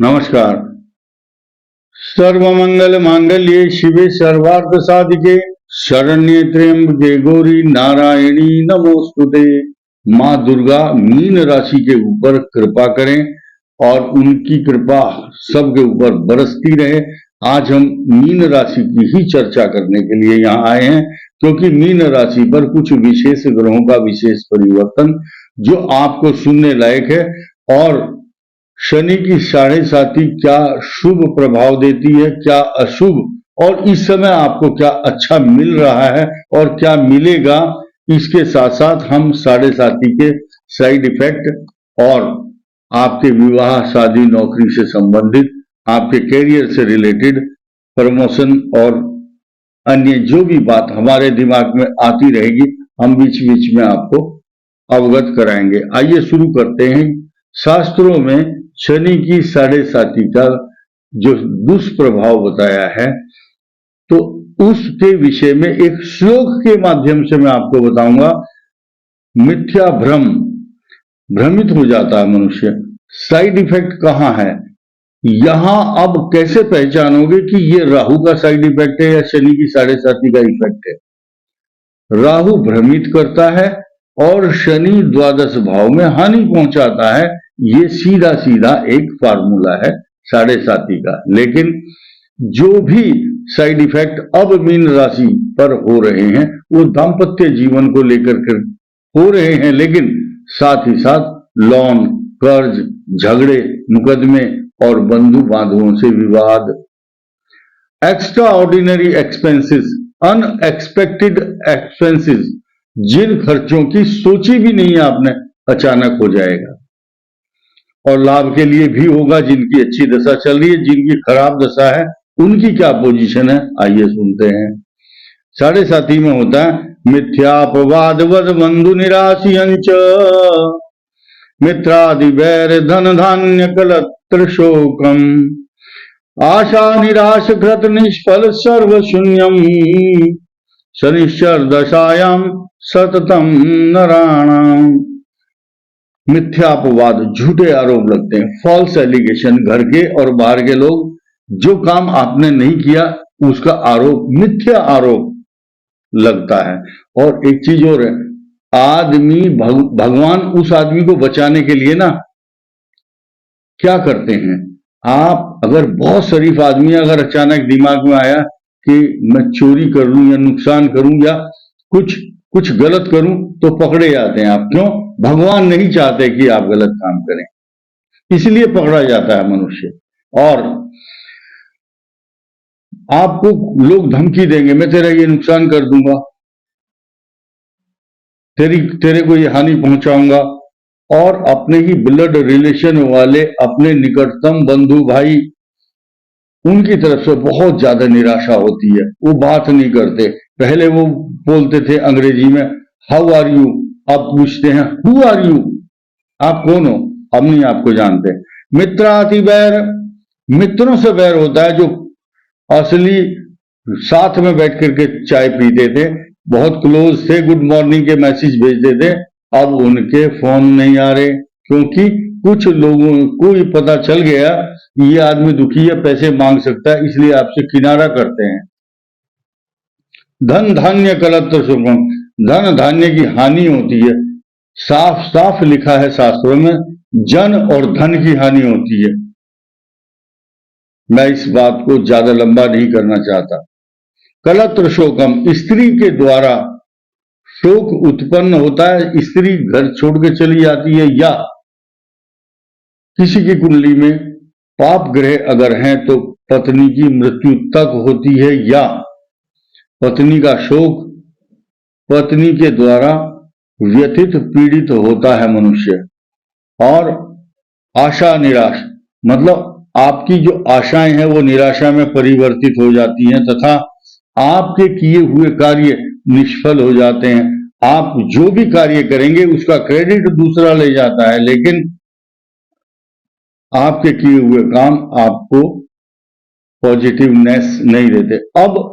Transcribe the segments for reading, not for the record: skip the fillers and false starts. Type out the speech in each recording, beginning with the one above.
नमस्कार। सर्वमंगल मांगल्ये शिवे सर्वार्थ साधिके शरण्ये त्र्यंबके गौरी नारायणी नमोस्तुते। माँ दुर्गा मीन राशि के ऊपर कृपा करें और उनकी कृपा सबके ऊपर बरसती रहे। आज हम मीन राशि की ही चर्चा करने के लिए यहाँ आए हैं, क्योंकि मीन राशि पर कुछ विशेष ग्रहों का विशेष परिवर्तन जो आपको सुनने लायक है। और शनि की 7.5 क्या शुभ प्रभाव देती है, क्या अशुभ, और इस समय आपको क्या अच्छा मिल रहा है और क्या मिलेगा, इसके साथ साथ हम 7.5 के साइड इफेक्ट और आपके विवाह, शादी, नौकरी से संबंधित, आपके कैरियर से रिलेटेड, प्रमोशन और अन्य जो भी बात हमारे दिमाग में आती रहेगी, हम बीच बीच में आपको अवगत कराएंगे। आइए शुरू करते हैं। शास्त्रों में शनि की 7.5 का जो दुष्प्रभाव बताया है, तो उसके विषय में एक श्लोक के माध्यम से मैं आपको बताऊंगा। मिथ्या भ्रम, भ्रमित हो जाता है मनुष्य। साइड इफेक्ट कहाँ है, यहां अब कैसे पहचानोगे कि ये राहु का साइड इफेक्ट है या शनि की 7.5 का इफेक्ट है। राहु भ्रमित करता है और शनि द्वादश भाव में हानि पहुंचाता है। ये सीधा सीधा एक फार्मूला है 7.5 का। लेकिन जो भी साइड इफेक्ट अब मीन राशि पर हो रहे हैं वो दाम्पत्य जीवन को लेकर के हो रहे हैं, लेकिन साथ ही साथ लोन, कर्ज, झगड़े, मुकदमे और बंधु बांधवों से विवाद, extra ordinary expenses, unexpected expenses, जिन खर्चों की सोची भी नहीं आपने, अचानक हो जाएगा। और लाभ के लिए भी होगा। जिनकी अच्छी दशा चल रही है, जिनकी खराब दशा है, उनकी क्या पोजीशन है, आइए सुनते हैं। 7.5 में होता है मिथ्यापवाद वद बंधु निराशियंच मित्रादि वैर धन धान्य कलत्र शोकम आशा निराश कृत निष्फल सर्व शून्यम शनिश्चर दशायाम सततम नराणाम। मिथ्यापवाद, झूठे आरोप लगते हैं, फॉल्स एलिगेशन। घर के और बाहर के लोग जो काम आपने नहीं किया उसका आरोप, मिथ्या आरोप लगता है। और एक चीज और है, आदमी भगवान उस आदमी को बचाने के लिए ना क्या करते हैं, आप अगर बहुत शरीफ आदमी, अगर अचानक दिमाग में आया कि मैं चोरी कर लूं या नुकसान करूं या कुछ गलत करूं, तो पकड़े जाते हैं आप। क्यों? भगवान नहीं चाहते कि आप गलत काम करें, इसलिए पकड़ा जाता है मनुष्य। और आपको लोग धमकी देंगे, मैं तेरा ये नुकसान कर दूंगा, तेरे को ये हानि पहुंचाऊंगा। और अपने ही ब्लड रिलेशन वाले, अपने निकटतम बंधु भाई, उनकी तरफ से बहुत ज्यादा निराशा होती है, वो बात नहीं करते। पहले वो बोलते थे अंग्रेजी में हाउ आर यू, अब पूछते हैं हु आर यू, आप कौन हो, हम नहीं आपको जानते। मित्राति बैर, मित्रों से बैर होता है। जो असली साथ में बैठ करके चाय पीते थे, बहुत क्लोज थे, गुड मॉर्निंग के मैसेज भेजते थे, अब उनके फोन नहीं आ रहे, क्योंकि कुछ लोगों को ये पता चल गया ये आदमी दुखी है, पैसे मांग सकता है, इसलिए आपसे किनारा करते हैं। धन धान्य कलत्र शुभम, धन धान्य की हानि होती है। साफ साफ लिखा है शास्त्रों में, जन और धन की हानि होती है। मैं इस बात को ज्यादा लंबा नहीं करना चाहता। कलत्र शोकम, स्त्री के द्वारा शोक उत्पन्न होता है। स्त्री घर छोड़ के चली जाती है, या किसी की कुंडली में पाप ग्रह अगर हैं तो पत्नी की मृत्यु तक होती है, या पत्नी का शोक, पत्नी के द्वारा व्यथित पीड़ित होता है मनुष्य। और आशा निराश, मतलब आपकी जो आशाएं हैं वो निराशा में परिवर्तित हो जाती हैं, तथा आपके किए हुए कार्य निष्फल हो जाते हैं। आप जो भी कार्य करेंगे उसका क्रेडिट दूसरा ले जाता है, लेकिन आपके किए हुए काम आपको पॉजिटिवनेस नहीं देते। अब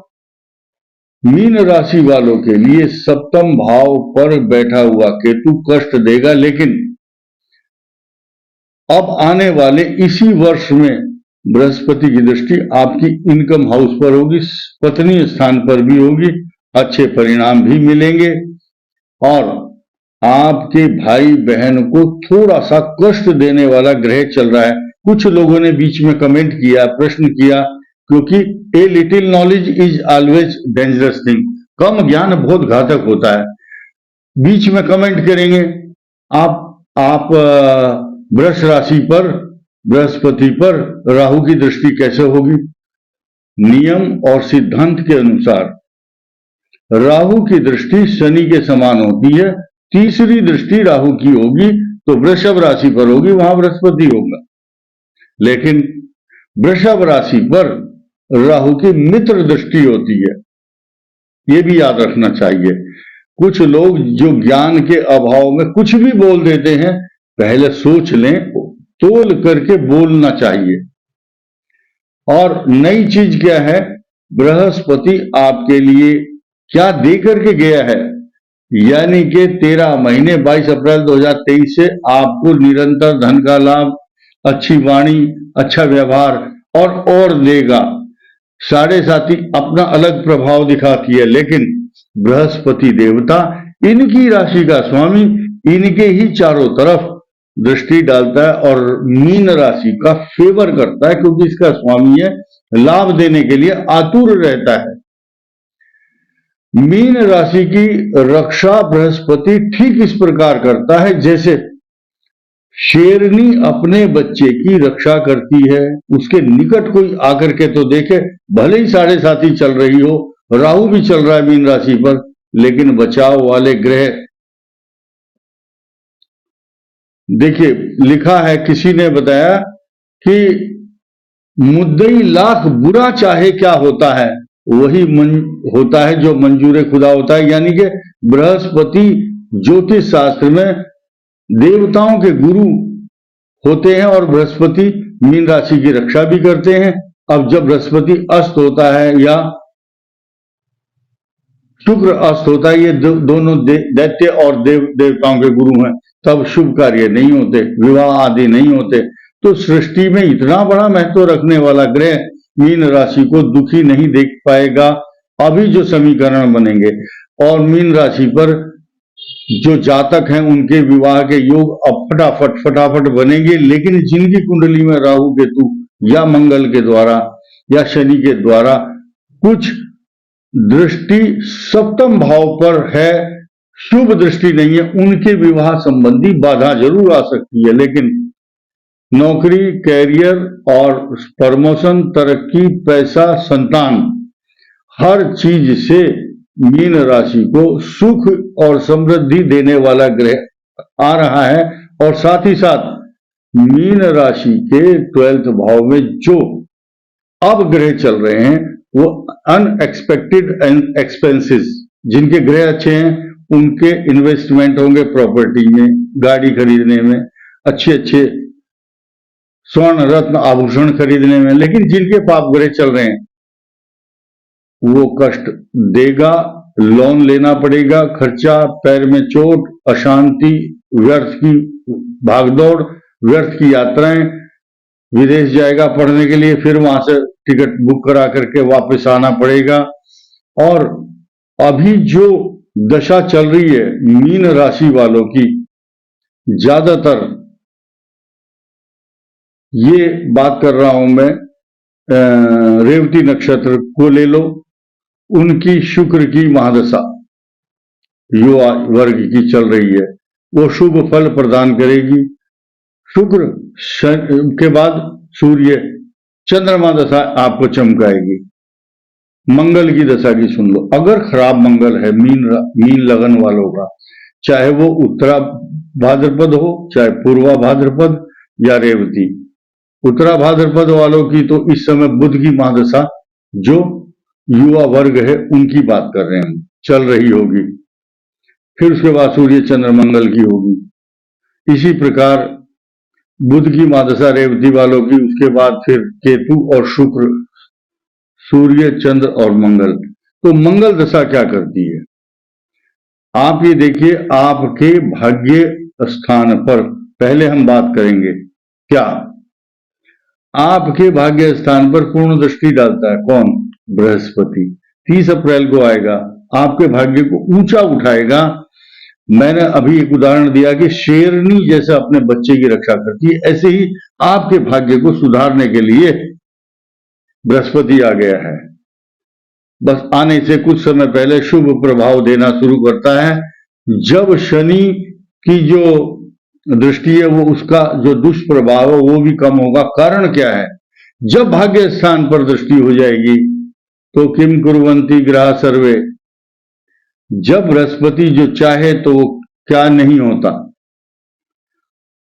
मीन राशि वालों के लिए सप्तम भाव पर बैठा हुआ केतु कष्ट देगा, लेकिन अब आने वाले इसी वर्ष में बृहस्पति की दृष्टि आपकी इनकम हाउस पर होगी, पत्नी स्थान पर भी होगी, अच्छे परिणाम भी मिलेंगे। और आपके भाई बहन को थोड़ा सा कष्ट देने वाला ग्रह चल रहा है। कुछ लोगों ने बीच में कमेंट किया, प्रश्न किया, क्योंकि a little knowledge is always dangerous thing, कम ज्ञान बहुत घातक होता है। बीच में कमेंट करेंगे आप वृष राशि पर बृहस्पति पर राहु की दृष्टि कैसे होगी। नियम और सिद्धांत के अनुसार राहु की दृष्टि शनि के समान होती है, तीसरी दृष्टि राहु की होगी तो वृषभ राशि पर होगी, वहां बृहस्पति होगा। लेकिन वृषभ राशि पर राहु की मित्र दृष्टि होती है, यह भी याद रखना चाहिए। कुछ लोग जो ज्ञान के अभाव में कुछ भी बोल देते हैं, पहले सोच लें, तोल करके बोलना चाहिए। और नई चीज क्या है, बृहस्पति आपके लिए क्या दे करके गया है, यानी कि 13 महीने 22 अप्रैल 2023 से आपको निरंतर धन का लाभ, अच्छी वाणी, अच्छा व्यवहार और देगा। साढ़े साथी अपना अलग प्रभाव दिखाती है, लेकिन बृहस्पति देवता इनकी राशि का स्वामी इनके ही चारों तरफ दृष्टि डालता है और मीन राशि का फेवर करता है, क्योंकि इसका स्वामी है, लाभ देने के लिए आतुर रहता है। मीन राशि की रक्षा बृहस्पति ठीक इस प्रकार करता है जैसे शेरनी अपने बच्चे की रक्षा करती है। उसके निकट कोई आकर के तो देखे, भले ही साढ़े साथी चल रही हो, राहु भी चल रहा है मीन राशि पर, लेकिन बचाव वाले ग्रह, देखिए लिखा है, किसी ने बताया कि मुद्दई लाख बुरा चाहे क्या होता है, वही होता है जो मंजूर खुदा होता है। यानी कि बृहस्पति ज्योतिष शास्त्र में देवताओं के गुरु होते हैं और बृहस्पति मीन राशि की रक्षा भी करते हैं। अब जब बृहस्पति अस्त होता है या शुक्र अस्त होता है, ये दोनों दैत्य और देवताओं के गुरु हैं, तब शुभ कार्य नहीं होते, विवाह आदि नहीं होते। तो सृष्टि में इतना बड़ा महत्व रखने वाला ग्रह मीन राशि को दुखी नहीं देख पाएगा। अभी जो समीकरण बनेंगे और मीन राशि पर जो जातक हैं उनके विवाह के योग अब फटाफट बनेंगे, लेकिन जिनकी कुंडली में राहु केतु या मंगल के द्वारा या शनि के द्वारा कुछ दृष्टि सप्तम भाव पर है, शुभ दृष्टि नहीं है, उनके विवाह संबंधी बाधा जरूर आ सकती है। लेकिन नौकरी, कैरियर और प्रमोशन, तरक्की, पैसा, संतान, हर चीज से मीन राशि को सुख और समृद्धि देने वाला ग्रह आ रहा है। और साथ ही साथ मीन राशि के 12th भाव में जो अब ग्रह चल रहे हैं वो अनएक्सपेक्टेड एक्सपेंसेस, जिनके ग्रह अच्छे हैं उनके इन्वेस्टमेंट होंगे प्रॉपर्टी में, गाड़ी खरीदने में, अच्छे अच्छे स्वर्ण रत्न आभूषण खरीदने में। लेकिन जिनके पाप ग्रह चल रहे हैं वो कष्ट देगा, लोन लेना पड़ेगा, खर्चा, पैर में चोट, अशांति, व्यर्थ की भागदौड़, व्यर्थ की यात्राएं, विदेश जाएगा पढ़ने के लिए, फिर वहां से टिकट बुक करा करके वापस आना पड़ेगा। और अभी जो दशा चल रही है मीन राशि वालों की, ज्यादातर ये बात कर रहा हूं मैं, रेवती नक्षत्र को ले लो, उनकी शुक्र की महादशा युवा वर्ग की चल रही है, वो शुभ फल प्रदान करेगी। शुक्र के बाद सूर्य, चंद्रमा दशा आपको चमकाएगी। मंगल की दशा की सुन लो, अगर खराब मंगल है मीन लगन वालों का, चाहे वो उत्तरा भाद्रपद हो, चाहे पूर्वा भाद्रपद या रेवती, उत्तरा भाद्रपद वालों की तो इस समय बुध की महादशा, जो युवा वर्ग है उनकी बात कर रहे हैं, चल रही होगी। फिर उसके बाद सूर्य चंद्र मंगल की होगी। इसी प्रकार बुध की महादशा रेवती वालों की, उसके बाद फिर केतु और शुक्र, सूर्य चंद्र और मंगल। तो मंगल दशा क्या करती है, आप ये देखिए, आपके भाग्य स्थान पर पहले हम बात करेंगे क्या? आपके भाग्य स्थान पर पूर्ण दृष्टि डालता है कौन? बृहस्पति। 30 अप्रैल को आएगा, आपके भाग्य को ऊंचा उठाएगा। मैंने अभी एक उदाहरण दिया कि शेरनी जैसे अपने बच्चे की रक्षा करती है, ऐसे ही आपके भाग्य को सुधारने के लिए बृहस्पति आ गया है। बस आने से कुछ समय पहले शुभ प्रभाव देना शुरू करता है। जब शनि की जो दृष्टि है वो उसका जो दुष्प्रभाव है वो भी कम होगा। कारण क्या है? जब भाग्य स्थान पर दृष्टि हो जाएगी तो किम कुर्वन्ति ग्रह सर्वे, जब बृहस्पति जो चाहे तो वो क्या नहीं होता।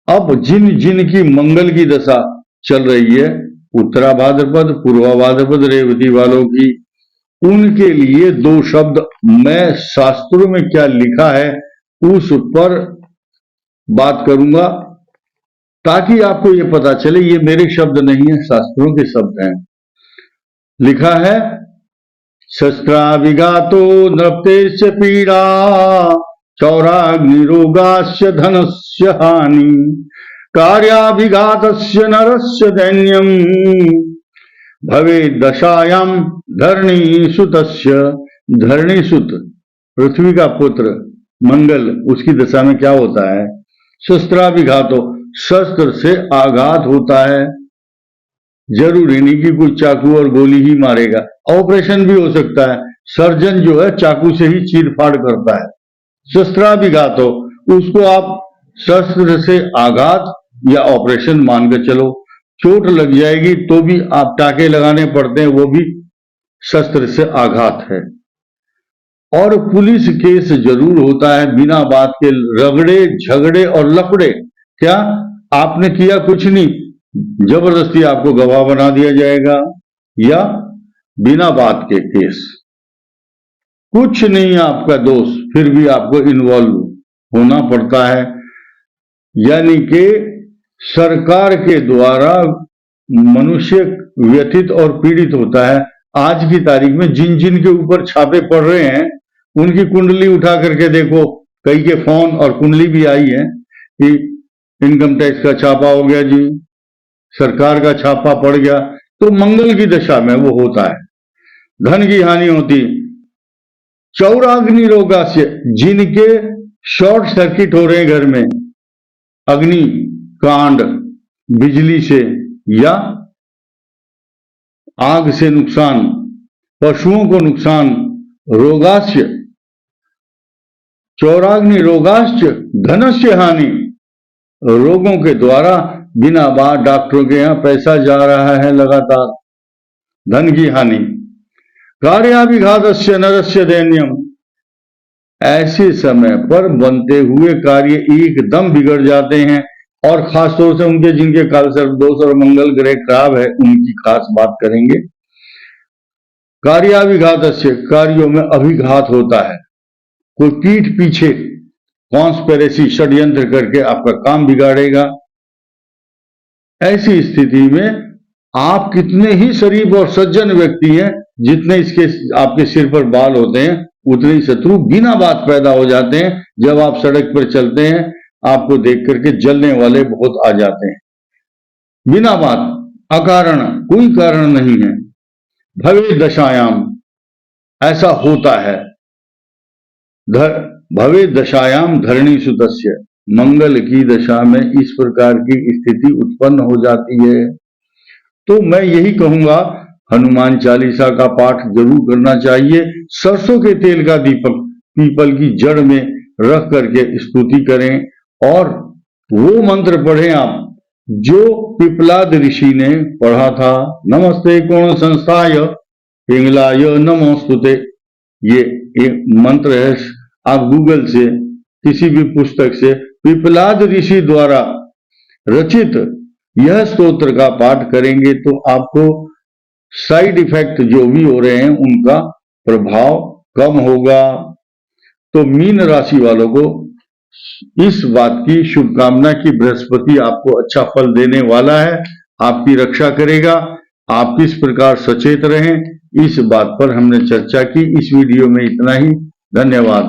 अब जिन जिन की मंगल की दशा चल रही है, उत्तरा भाद्रपद पूर्वा भाद्रपद रेवती वालों की, उनके लिए 2 शब्द मैं शास्त्रों में क्या लिखा है उस पर बात करूंगा, ताकि आपको ये पता चले ये मेरे शब्द नहीं है, शास्त्रों के शब्द हैं। लिखा है शस्त्राभिघातो नृप्तेश्च पीड़ा चौराग्निरोगास्य धनस्य हानि कार्याभिघातस्य नरस्य दैन्यम् भवे दशायाम धरणीसुतस्य। धरणीसुत पृथ्वी का पुत्र मंगल, उसकी दशा में क्या होता है? शस्त्राभिघातो, शस्त्र से आघात होता है। जरूरी नहीं कि कोई चाकू और गोली ही मारेगा, ऑपरेशन भी हो सकता है। सर्जन जो है चाकू से ही चीरफाड़ करता है। शस्त्राभिघात हो, उसको आप शस्त्र से आघात या ऑपरेशन मानकर चलो। चोट लग जाएगी तो भी आप टाके लगाने पड़ते हैं, वो भी शस्त्र से आघात है। और पुलिस केस जरूर होता है बिना बात के, रगड़े झगड़े और लफड़े। क्या आपने किया कुछ नहीं, जबरदस्ती आपको गवाह बना दिया जाएगा, या बिना बात के केस। कुछ नहीं आपका दोष, फिर भी आपको इन्वॉल्व होना पड़ता है। यानी कि सरकार के द्वारा मनुष्य व्यथित और पीड़ित होता है। आज की तारीख में जिन जिन के ऊपर छापे पड़ रहे हैं उनकी कुंडली उठा करके देखो, कई के फोन और कुंडली भी आई है कि इनकम टैक्स का छापा हो गया जी, सरकार का छापा पड़ गया। तो मंगल की दशा में वो होता है, धन की हानि होती। चौराग्नि रोगा से, जिनके शॉर्ट सर्किट हो रहे हैं घर में, अग्नि कांड, बिजली से या आग से नुकसान, पशुओं को नुकसान, रोगास्य, चौराग्नि रोगास्य धनस्य हानि, रोगों के द्वारा बिना बात डॉक्टरों के यहां पैसा जा रहा है लगातार, धन की हानि। कार्याभिघातस्य नरस्य दैन्यम, ऐसे समय पर बनते हुए कार्य एकदम बिगड़ जाते हैं। और खासतौर से उनके जिनके काल सर्पदोष और मंगल ग्रह खराब है उनकी खास बात करेंगे। कार्याभिघातस्य, कार्यों में अभिघात होता है। कोई पीठ पीछे कॉन्स्पिरेसी, षड्यंत्र करके आपका काम बिगाड़ेगा। ऐसी स्थिति में आप कितने ही शरीफ और सज्जन व्यक्ति हैं, जितने इसके आपके सिर पर बाल होते हैं उतने ही शत्रु बिना बात पैदा हो जाते हैं। जब आप सड़क पर चलते हैं आपको देख करके जलने वाले बहुत आ जाते हैं, बिना बात, अकारण, कोई कारण नहीं है। भवे दशायाम, ऐसा होता है। भवे दशायाम धरणी सुतस्य, मंगल की दशा में इस प्रकार की स्थिति उत्पन्न हो जाती है। तो मैं यही कहूंगा, हनुमान चालीसा का पाठ जरूर करना चाहिए। सरसों के तेल का दीपक पीपल की जड़ में रख करके स्तुति करें, और वो मंत्र पढ़ें आप जो पिपलाद ऋषि ने पढ़ा था, नमस्ते कोण संस्थाय पिंगलाय नमोस्तुते। ये एक मंत्र है, आप गूगल से किसी भी पुस्तक से पिपलाद ऋषि द्वारा रचित यह स्तोत्र का पाठ करेंगे तो आपको साइड इफेक्ट जो भी हो रहे हैं उनका प्रभाव कम होगा। तो मीन राशि वालों को इस बात की शुभकामना कि बृहस्पति आपको अच्छा फल देने वाला है, आपकी रक्षा करेगा। आप किस प्रकार सचेत रहें, इस बात पर हमने चर्चा की। इस वीडियो में इतना ही। धन्यवाद।